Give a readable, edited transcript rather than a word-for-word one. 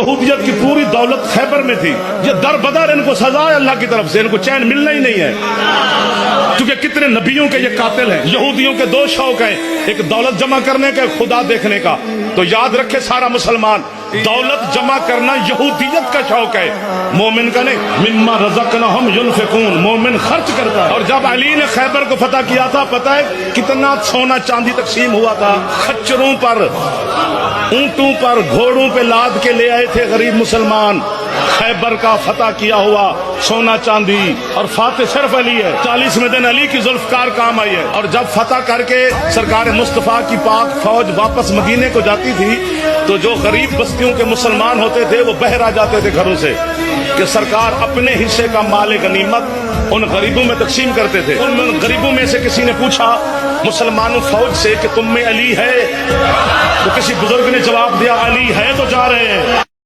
यहूदियत की पूरी दौलत खैबर में थी। ये दर बदर इनको सजा है अल्लाह की तरफ से, इनको चैन मिलना ही नहीं है, क्योंकि कितने नबियों के ये कातिल हैं। यहूदियों के दो शौक हैं, एक दौलत जमा करने का, खुदा देखने का। तो याद रखे सारा मुसलमान, दौलत जमा करना यहूदियत का शौक है, मोमिन का नहीं। मिम्मा रज़क़नाहुम युनफ़िक़ून, मोमिन खर्च करता है। और जब अली ने खैबर को फतह किया था, पता है कितना सोना चांदी तकसीम हुआ था? खच्चरों पर, ऊंटों पर, घोड़ों पे लाद के ले आए थे गरीब मुसलमान। खैबर का फतह किया हुआ सोना चांदी, और फातिह सिर्फ अली है। 40वें दिन अली की जुल्फकार काम आई है। और जब फतह करके सरकार मुस्तफा की पाक फौज वापस मदीने को जाती थी, तो जो गरीब बस्तियों के मुसलमान होते थे वो बहर आ जाते थे घरों से, कि सरकार अपने हिस्से का माल गनीमत उन गरीबों में तकसीम करते थे। उन गरीबों में से किसी ने पूछा मुसलमानों फौज से कि तुम में अली है? तो किसी बुजुर्ग ने जवाब दिया, अली है तो जा रहे हैं।